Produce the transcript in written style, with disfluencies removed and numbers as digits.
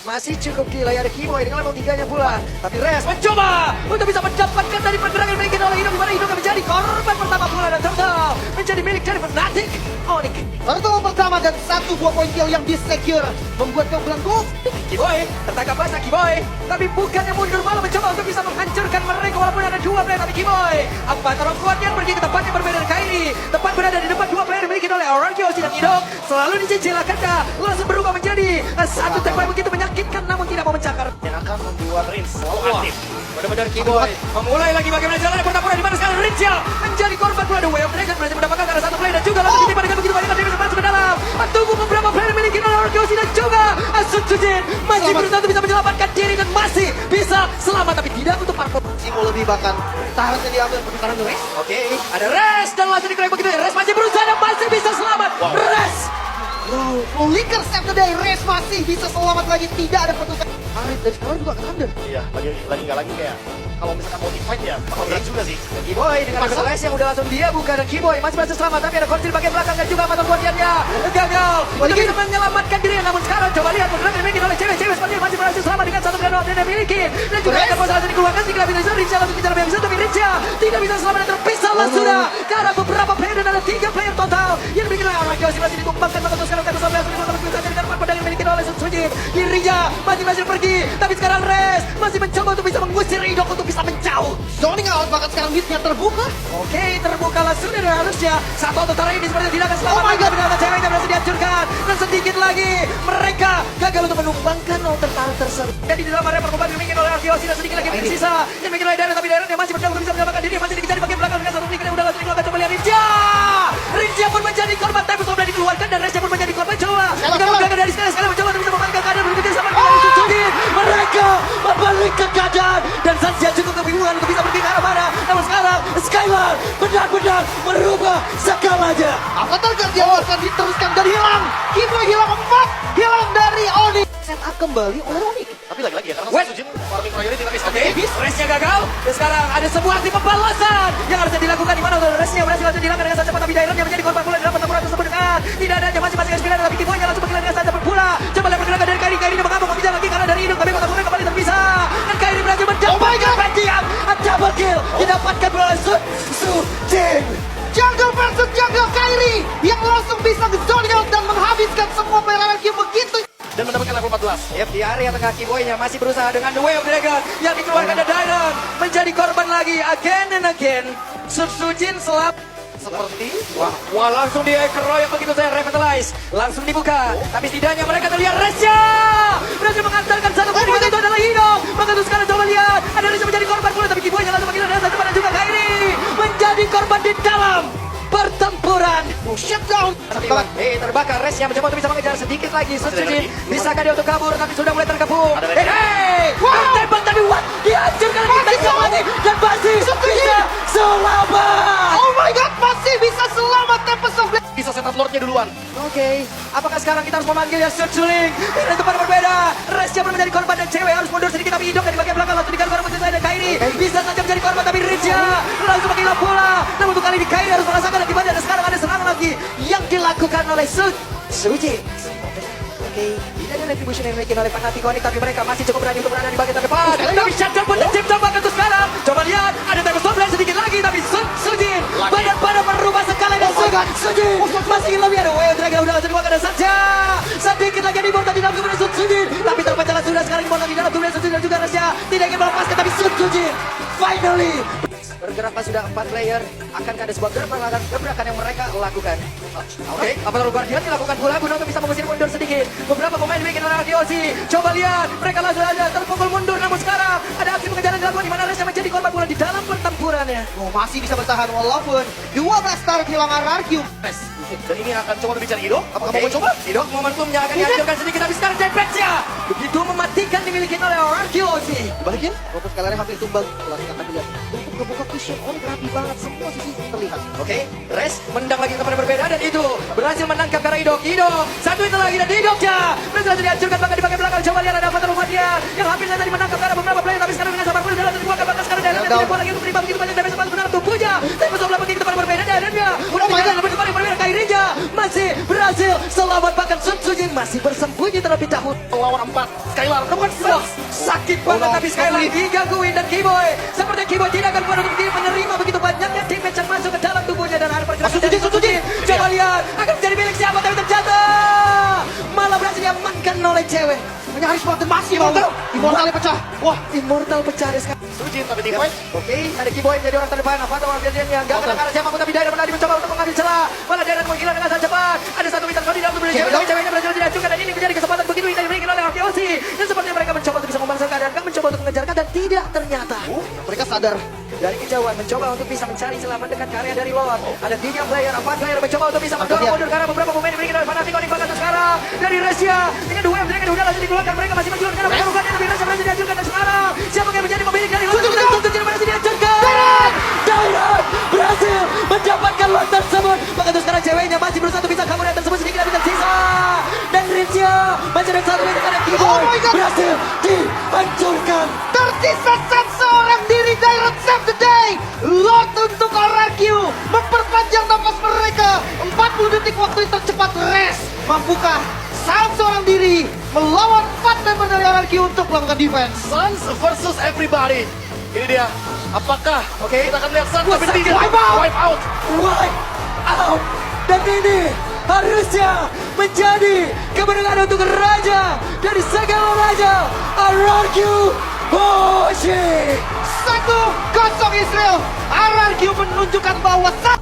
Masih cukup gila ya, ada Kimoy dengan level 3-nya pula. Tapi Res mencoba untuk bisa mendapatkan dari pergerakan yang dimiliki oleh Hidung, di mana Hidung menjadi korban pertama pula dan total menjadi milik dari Fnatic Onyx. Turtle pertama dan 1 buah poin kill yang disecure membuat kau belenggu. Kimoy tertangkap basah Kimoy, tapi bukannya mundur malah mencoba untuk bisa menghancurkan mereka walaupun ada 2 player. Tapi Kimoy apa terlalu kuat yang pergi ke tempat yang berbeda dengan Kairi, tepat berada di depan 2 player dimiliki oleh Orankios dan Hidung. Selalu dicicil akankah langsung berubah menjadi satu tempat begitu menyakitkan namun tidak mau mencakar. Yang akan membuat Rins selalu aktif. Benar-benar Kimoy memulai lagi bagaimana jalannya pertempuran di mana sekarang Rinja menjadi korban pula. The Way of Dragon berhasil mendapatkan karena 1 player dan juga langsung ditiba dengan begitu banyak damage masuk ke dalam. Tunggu beberapa player dimiliki oleh Orankios dan juga Sun Sujin masih berusaha untuk bisa menyelamatkan diri dan masih bisa selamat tapi tidak untuk parkour. Simo lebih bahkan tahannya diambil pertukaran tuh Res. Oke, ada Res dan langsung diklaim begitu. Res masih berusaha dan masih bisa selamat. Res. Wow, Licker save today. Res masih bisa selamat lagi, tidak ada pertukaran. Arit dari sekarang juga ke Thunder. Iya, lagi kayak kalau misalkan mau fight ya bakal berat juga sih. Kimoy dengan level S yang udah langsung dia buka dan Kimoy masih berhasil selamat tapi ada konsil bagian belakang dan juga mata kuatiannya gagal untuk bisa menyelamatkan dirinya. Namun sekarang coba lihat pergerakan yang dimiliki oleh cewek-cewek sepertinya masih berhasil selamat dengan 1 granat yang dia miliki dan juga ada proses langsung dikeluarkan sehingga bisa Rinja langsung kejar lebih bisa tapi Rinja tidak bisa selamat dan terpisah lah sudah karena beberapa player dan ada 3 player total yang dimiliki oleh Orankios masih ditumpangkan maka sekarang Teko Sobe langsung dikeluarkan dari karpet pedang yang dimiliki oleh Sun Sujin. Rinja masih berhasil pergi tapi sekarang Res masih mencoba untuk bisa mengusir Idok untuk bisa menjauh. Zoning out bahkan sekarang midnya terbuka. Oke, terbuka langsung dan harusnya satu atau terakhir ini sepertinya tidak akan selamat. Oh my God, benar ceweknya berhasil dihancurkan dan sedikit lagi mereka gagal untuk menumbangkan outer tersebut. Dan di dalam area perkembangan dimiliki oleh Arkeos dan sedikit lagi tersisa yang dimiliki oleh Darren tapi Darren yang masih berjuang untuk bisa menyelamatkan diri masih dikejar di bagian belakang dengan 1 klik yang udah langsung dikeluarkan. Coba lihat Rinja pun menjadi korban tapi sudah dikeluarkan dan Resja pun menjadi korban. Coba kita mengganggu dari sekali mencoba untuk bisa membalikan keadaan berikutnya sama Sun Sujin. Mereka membalikkan keadaan dan Sanjia cukup kebingungan untuk bisa pergi ke arah mana. Namun sekarang Skylar benar-benar merubah segalanya. Avatar Guardian akan diteruskan dan hilang. Kimoy hilang 4, hilang dari Onyx. Set up kembali oleh Onyx. Tapi lagi-lagi ya karena Sujin farming priority tapi Oke, Resnya gagal. Dan sekarang ada sebuah aksi pembalasan yang harusnya dilakukan di mana Resnya berhasil langsung dihilangkan dengan sangat cepat tapi Dairon yang menjadi korban pula dalam pertempuran tersebut dengan tidak adanya masing-masing Espiran tapi Kimoy-nya langsung bergerak dengan sangat cepat pula. Coba lihat pergerakan dari Kairi. Kairi mengamuk mengejar lagi karena dari Hidung tapi pertempuran kembali terpisah. Dan Kairi berhasil mendapatkan Pantian. Double kill didapatkan oleh Sun Sujin. Jungle versus Jungle Kairi yang langsung bisa nge-zoning out dan menghabiskan semua player LQ begitu. dan mendapatkan level 14. Yep, di area tengah Kimoy-nya masih berusaha dengan The Way of Dragon yang dikeluarkan dari Dairon menjadi korban lagi again and again. Sun Sujin seperti wah langsung dikeroyok begitu saya revitalize langsung dibuka tapi setidaknya mereka terlihat Resya berhasil mengantarkan satu kali itu adalah Hidong maka itu sekarang coba lihat ada Resya menjadi korban pula tapi Kimoy-nya langsung mengira dan satu juga Kairi menjadi korban di dalam pertempuran. Shutdown. Terbakar. Resnya mencoba untuk bisa mengejar sedikit lagi. Sun Sujin bisakah dia untuk kabur tapi sudah mulai terkepung. Tembak tapi dihancurkan lagi kita mati dan masih bisa selamat. Oh my God, masih bisa selamat. Tempest of Blade. Bisa setup Lordnya duluan. Oke, apakah sekarang kita harus memanggil ya Sun Sujin? Ini tempat berbeda. Resnya belum menjadi korban dan cewek harus mundur sedikit tapi Hidung dari bagian belakang langsung diganti korban selesai dan Kairi bisa saja menjadi korban tapi Rinja langsung menghilang pula. Namun untuk kali ini Kairi harus merasakan akibatnya dan sekarang ada serangan lagi yang dilakukan oleh Sun Sujin. Oke, tidak ada retribution yang dimiliki oleh Fnatic Onyx tapi mereka masih cukup berani untuk berada di bagian terdepan. Tapi shutdown pun tercip coba untuk sekarang. Coba lihat, ada Tempest of Blade sedikit lagi tapi Sun Sujin badan-badan merubah sekali dan Sun Sujin masih ingin lebih. Ada Way of Dragon udah langsung dikeluarkan saja. Sedikit lagi di bawah di dalam kemudian Sun Sujin tapi terpecah sudah sekarang di bawah di dalam kemudian Sun Sujin dan juga Resya tidak ingin melepaskan tapi Sun Sujin finally bergeraklah sudah 4 player. Akankah ada sebuah gebrakan yang mereka lakukan? Oke, apa terlalu Guardian dilakukan pula guna untuk bisa mengusir mundur sedikit. Beberapa pemain bikin oleh Arkeosi. Coba lihat, mereka langsung aja terpukul mundur. Namun sekarang ada aksi pengejaran dilakukan di mana Resya menjadi korban pula di dalam pertempurannya. Oh, masih bisa bertahan walaupun 12 star hilang RRQ. Dan ini akan coba berbicara Hidong. Apakah mau coba? Hidong momentumnya akan dihancurkan sedikit tapi sekarang Jetpacknya begitu mematikan dimiliki oleh Arkeosi. Balikin, Rotos Kalare hampir tumbang. Pelantikan tapi lihat, untuk ngebuka vision on rapi banget, semua sisi terlihat. Oke, Res mendang lagi kepada berbeda dan itu berhasil menangkap karena Hidong satu itu lagi dan Hidongnya berhasil dihancurkan bahkan di bagian belakang. Coba lihat ada Avatar Umadia yang hampir saja menangkap karena beberapa player tapi sekarang dengan sabar pun dalam dibuka bahkan sekarang dan tidak boleh lagi untuk terima begitu banyak damage benar tubuhnya. Tapi sebelah begitu kepada berbeda dan dia udah tinggal lebih berbeda Kairinya masih berhasil selamat bahkan Sun Sujin masih bersembunyi terlebih dahulu. melawan 4 Skylar. Bukan Wah, sakit banget tapi sekali lagi digangguin dan Keyboy. Seperti Keyboy tidak akan kuat untuk menerima begitu banyaknya damage yang masuk ke dalam tubuhnya dan ada pergerakan dari Suzuki. Coba lihat, akan menjadi milik siapa tapi terjatuh. Malah berhasil diamankan oleh cewek. Nyaris banget masih mau. Immortalnya pecah. Wah, Immortal pecah deh sekarang. Sujin tapi di point. Oke, ada Keyboy jadi orang terdepan. Apa orang biasanya enggak kena karena siapapun tapi Dairan menadi mencoba untuk mengambil celah. Malah Dairan menghilang dengan sangat cepat. Ada satu bintang kau di dalam tubuh cewek. Tapi ceweknya berhasil dihancurkan dan ini menjadi kesempatan begitu indah diberikan oleh RTOC. Dan sepertinya mereka mencoba untuk bisa membangsal keadaan, mencoba untuk mengejarkan dan tidak ternyata. Mereka sadar. Dari kejauhan mencoba untuk bisa mencari celah mendekat ke area dari Lord. Ada 3 player, 4 player mencoba untuk bisa mendorong mundur karena beberapa pemain diberikan oleh Fnatic di belakang sekarang. Dari Rusia dengan 2 mereka udah langsung dikeluarkan, mereka masih menjual karena mereka bukan dari Rusia berhasil dihancurkan dan sekarang siapa yang menjadi pemilik dari Lord? Untuk tidak berhasil dihancurkan. Dairan berhasil mendapatkan Lord tersebut. Maka terus sekarang ceweknya masih berusaha untuk bisa kabur dan tersebut sedikit lebih tersisa. Dan Rizia masih ada satu meter karena Keyboy berhasil dihancurkan. Tersisa seorang diri Dairan save the day. Lord untuk RRQ memperpanjang nafas mereka. 40 detik waktu tercepat rest. Mampukah seorang diri melawan 4 member dari RRQ untuk melakukan defense? Suns versus everybody. Ini dia. Apakah kita akan lihat Suns tapi Suns tidak wipe out. wipe out. Wipe out. Dan ini harusnya menjadi kemenangan untuk raja dari segala raja RRQ Hoshi. 1-0 Israel. RRQ menunjukkan bahwa